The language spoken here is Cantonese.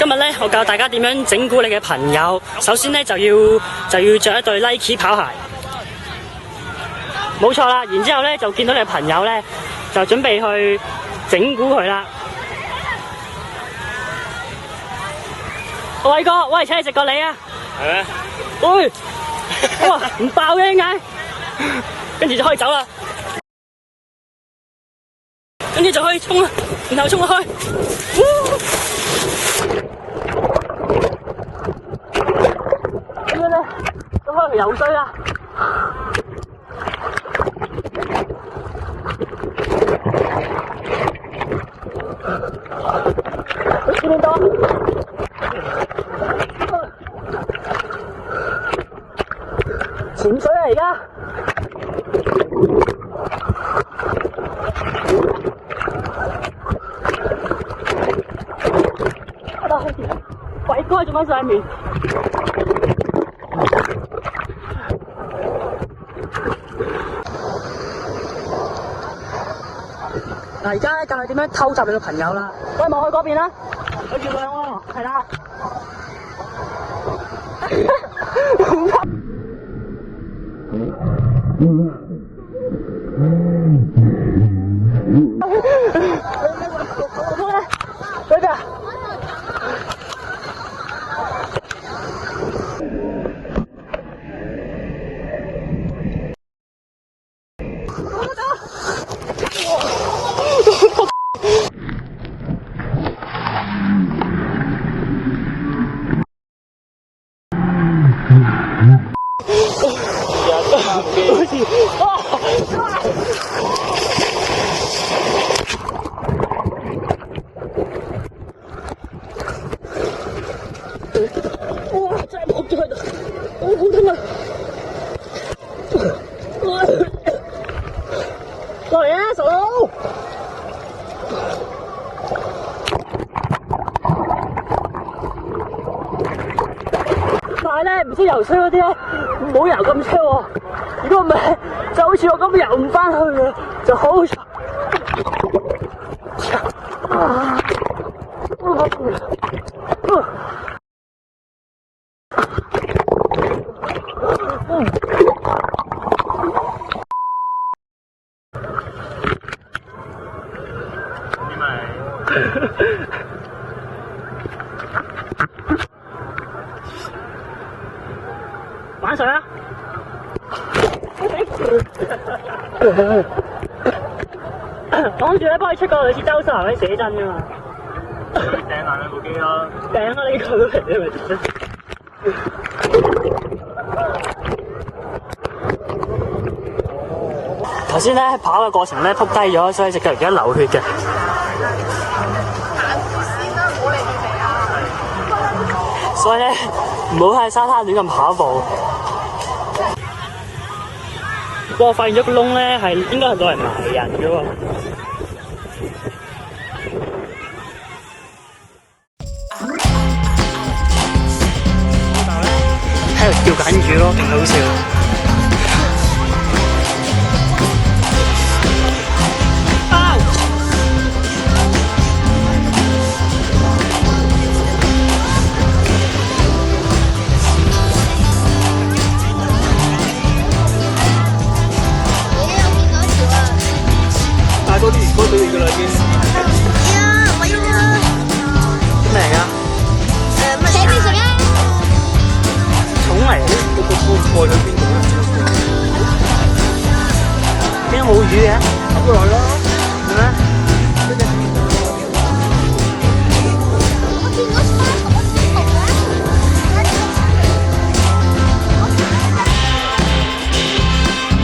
今日咧，我教大家點樣整蠱你嘅朋友。首先咧就要着一對 Nike 跑鞋，冇錯啦。然之後咧就見到你嘅朋友咧，就準備去整蠱佢啦。偉哥，喂，請你食個梨啊！係咩？喂，哇，唔爆嘅點解？跟住就可以走啦。跟住就可以衝啦，然後衝落去。咁樣咧，就可以去游水啦。去邊度啊？潛水啊！而家。偉哥仲喺上面。嗱，而家咧教佢點樣偷襲你個朋友啦。喂，望去嗰邊啦，有月亮喎，係啦。嗰邊啊！哇！真係撲咗喺度，好痛啊！落嚟啊，傻佬！但係咧，唔識游水嗰啲咧，唔好游咁車喎。如果唔係，就好似我咁游唔翻去啊，就好慘。玩水啊！講住咧，幫你出個類似周秀華嗰啲寫真㗎嘛。掟爛兩部機咯。掟啊！呢個都係你咪寫真。頭先咧跑嘅過程咧撲低咗，所以隻腳而家流血嘅。所以咧唔好喺沙灘亂咁跑步。不過我發現咗個窿咧，係應該係攞嚟埋人嘅喎。喺度釣緊魚咯，勁好笑。多啲魚哥對你嘅啦已經。係啊，我要啊。咩嚟㗎？寫邊食啊？蟲嚟嘅，個蓋喺邊度咧？點解冇魚嘅？咁咪來咯。係咩？